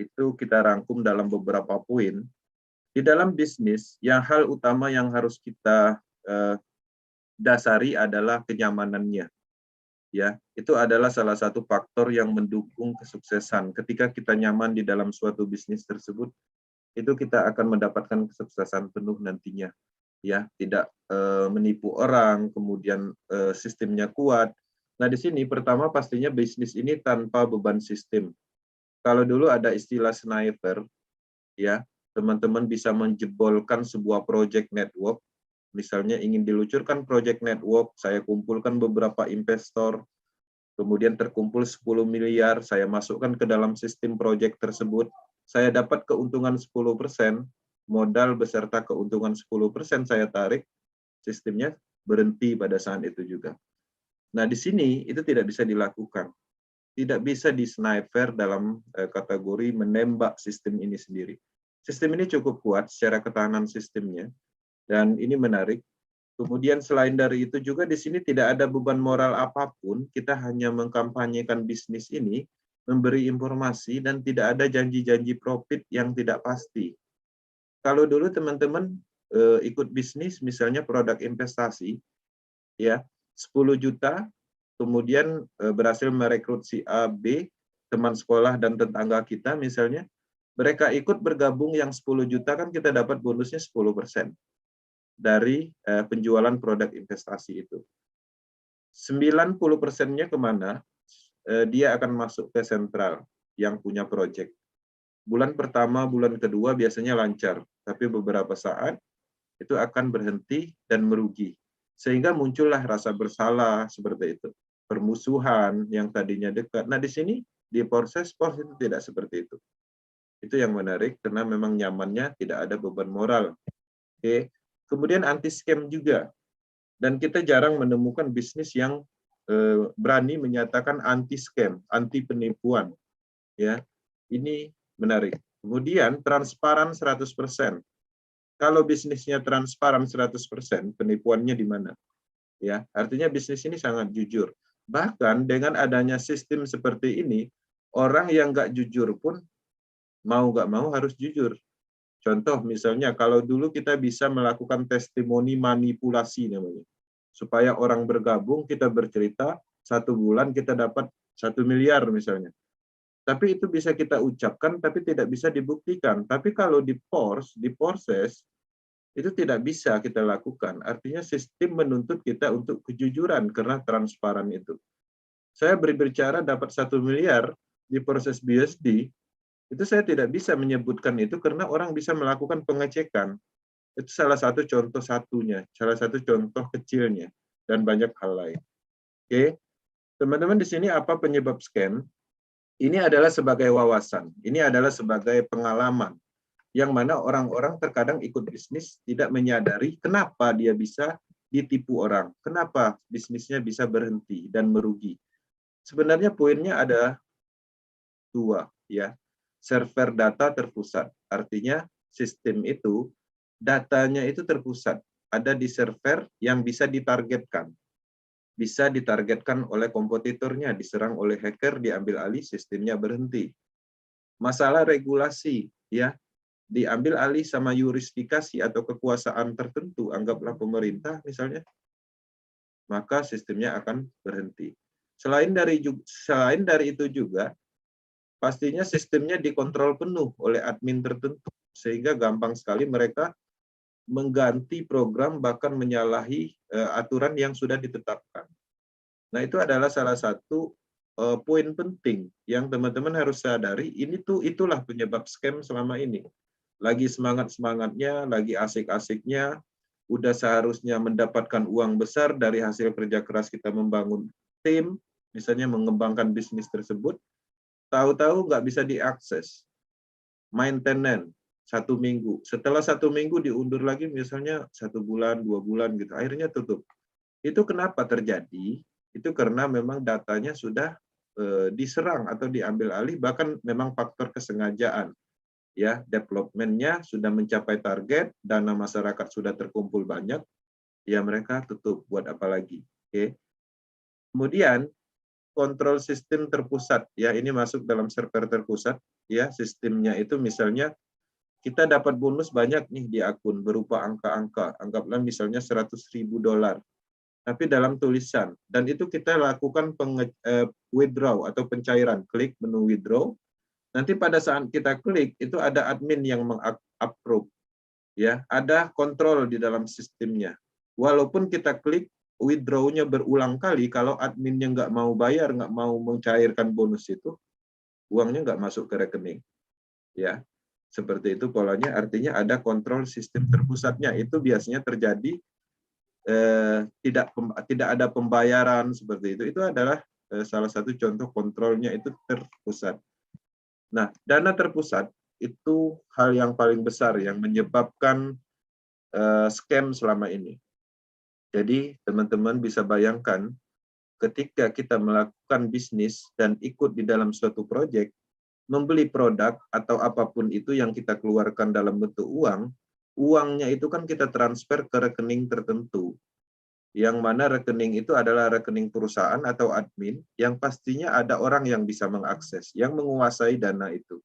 itu kita rangkum dalam beberapa poin. Di dalam bisnis, yang hal utama yang harus kita dasari adalah kenyamanannya. Ya, itu adalah salah satu faktor yang mendukung kesuksesan. Ketika kita nyaman di dalam suatu bisnis tersebut, itu kita akan mendapatkan kesuksesan penuh nantinya. Ya, tidak menipu orang, kemudian sistemnya kuat. Nah, di sini pertama pastinya bisnis ini tanpa beban sistem. Kalau dulu ada istilah sniper, ya, teman-teman bisa menjebolkan sebuah project network. Misalnya ingin diluncurkan project network, saya kumpulkan beberapa investor, kemudian terkumpul 10 miliar, saya masukkan ke dalam sistem project tersebut, saya dapat keuntungan 10%, modal beserta keuntungan 10% saya tarik, sistemnya berhenti pada saat itu juga. Nah, di sini itu tidak bisa dilakukan. Tidak bisa di sniper dalam kategori menembak sistem ini sendiri. Sistem ini cukup kuat secara ketahanan sistemnya, dan ini menarik. Kemudian selain dari itu juga di sini tidak ada beban moral apapun, kita hanya mengkampanyekan bisnis ini, memberi informasi, dan tidak ada janji-janji profit yang tidak pasti. Kalau dulu teman-teman ikut bisnis, misalnya produk investasi, ya 10 juta, kemudian berhasil merekrut si A, B, teman sekolah dan tetangga kita misalnya, mereka ikut bergabung yang 10 juta kan kita dapat bonusnya 10% dari penjualan produk investasi itu. 90%-nya kemana? Dia akan masuk ke sentral yang punya project. Bulan pertama, bulan kedua biasanya lancar, tapi beberapa saat itu akan berhenti dan merugi. Sehingga muncullah rasa bersalah seperti itu. Permusuhan yang tadinya dekat. Nah, di sini di proses itu tidak seperti itu. Itu yang menarik karena memang nyamannya tidak ada beban moral. Oke. Kemudian anti scam juga. Dan kita jarang menemukan bisnis yang berani menyatakan anti scam, anti penipuan. Ya. Ini menarik. Kemudian transparan 100%. Kalau bisnisnya transparan 100%, penipuannya di mana? Ya, artinya bisnis ini sangat jujur. Bahkan dengan adanya sistem seperti ini, orang yang nggak jujur pun mau nggak mau harus jujur. Contoh misalnya kalau dulu kita bisa melakukan testimoni manipulasi namanya. Supaya orang bergabung, kita bercerita, 1 bulan kita dapat 1 miliar misalnya. Tapi itu bisa kita ucapkan, tapi tidak bisa dibuktikan. Tapi kalau diproses, itu tidak bisa kita lakukan. Artinya sistem menuntut kita untuk kejujuran karena transparan itu. Saya berbicara dapat 1 miliar di proses BSD, itu saya tidak bisa menyebutkan itu karena orang bisa melakukan pengecekan. Itu salah satu contoh satunya, salah satu contoh kecilnya, dan banyak hal lain. Oke, teman-teman di sini apa penyebab scam? Ini adalah sebagai wawasan, ini adalah sebagai pengalaman, yang mana orang-orang terkadang ikut bisnis tidak menyadari kenapa dia bisa ditipu orang, kenapa bisnisnya bisa berhenti dan merugi. Sebenarnya poinnya ada 2, ya. Server data terpusat, artinya sistem itu datanya itu terpusat, ada di server yang bisa ditargetkan. Bisa ditargetkan oleh kompetitornya, diserang oleh hacker, diambil alih, sistemnya berhenti. Masalah regulasi, ya, diambil alih sama yurisdikasi atau kekuasaan tertentu, anggaplah pemerintah misalnya, maka sistemnya akan berhenti. Selain dari itu juga, pastinya sistemnya dikontrol penuh oleh admin tertentu, sehingga gampang sekali mereka mengganti program, bahkan menyalahi aturan yang sudah ditetapkan. Nah, itu adalah salah satu poin penting yang teman-teman harus sadari. Itulah penyebab scam selama ini. Lagi semangat-semangatnya, lagi asik-asiknya, udah seharusnya mendapatkan uang besar dari hasil kerja keras kita membangun tim, misalnya mengembangkan bisnis tersebut, tahu-tahu nggak bisa diakses. Maintenance 1 minggu. Setelah 1 minggu diundur lagi misalnya 1 bulan, 2 bulan gitu. Akhirnya tutup. Itu kenapa terjadi? Itu karena memang datanya sudah diserang atau diambil alih, bahkan memang faktor kesengajaan. Ya, development-nya sudah mencapai target, dana masyarakat sudah terkumpul banyak, ya mereka tutup. Buat apa lagi? Oke. Kemudian kontrol sistem terpusat. Ya, ini masuk dalam server terpusat. Ya, sistemnya itu misalnya kita dapat bonus banyak nih di akun berupa angka-angka. Anggaplah misalnya $100.000. Tapi dalam tulisan. Dan itu kita lakukan withdraw atau pencairan. Klik menu withdraw. Nanti pada saat kita klik, itu ada admin yang meng-approve. Ya, ada kontrol di dalam sistemnya. Walaupun kita klik withdraw-nya berulang kali, kalau adminnya nggak mau bayar, nggak mau mencairkan bonus itu, uangnya nggak masuk ke rekening. Ya, seperti itu polanya. Artinya ada kontrol sistem terpusatnya. Itu biasanya terjadi tidak ada pembayaran seperti itu. Itu adalah salah satu contoh kontrolnya itu terpusat. Nah, dana terpusat itu hal yang paling besar yang menyebabkan scam selama ini. Jadi teman-teman bisa bayangkan ketika kita melakukan bisnis dan ikut di dalam suatu proyek, membeli produk atau apapun itu yang kita keluarkan dalam bentuk uang, uangnya itu kan kita transfer ke rekening tertentu. Yang mana rekening itu adalah rekening perusahaan atau admin yang pastinya ada orang yang bisa mengakses, yang menguasai dana itu.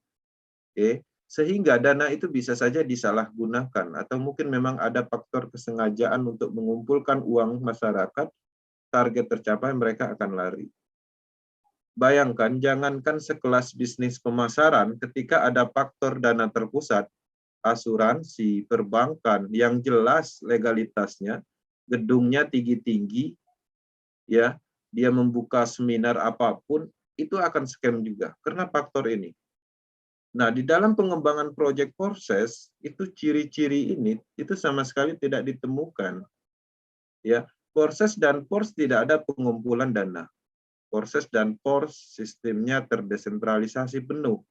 Oke, sehingga dana itu bisa saja disalahgunakan atau mungkin memang ada faktor kesengajaan untuk mengumpulkan uang masyarakat, target tercapai mereka akan lari. Bayangkan, jangankan sekelas bisnis pemasaran, ketika ada faktor dana terpusat, asuransi, perbankan yang jelas legalitasnya, gedungnya tinggi-tinggi, ya, dia membuka seminar apapun, itu akan scam juga karena faktor ini. Nah, di dalam pengembangan project proses, itu ciri-ciri ini itu sama sekali tidak ditemukan. Ya, proses dan pors tidak ada pengumpulan dana. Proses dan pors sistemnya terdesentralisasi penuh.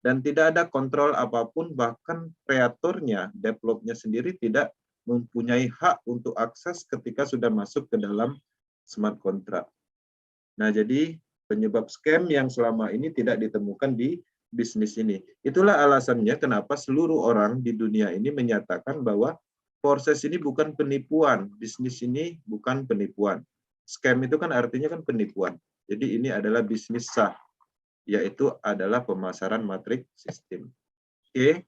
Dan tidak ada kontrol apapun, bahkan kreatornya, developnya sendiri tidak mempunyai hak untuk akses ketika sudah masuk ke dalam smart contract. Nah, jadi penyebab scam yang selama ini tidak ditemukan di bisnis ini. Itulah alasannya kenapa seluruh orang di dunia ini menyatakan bahwa proses ini bukan penipuan, bisnis ini bukan penipuan. Scam itu kan artinya kan penipuan. Jadi ini adalah bisnis sah, yaitu adalah pemasaran matrik sistem. Oke,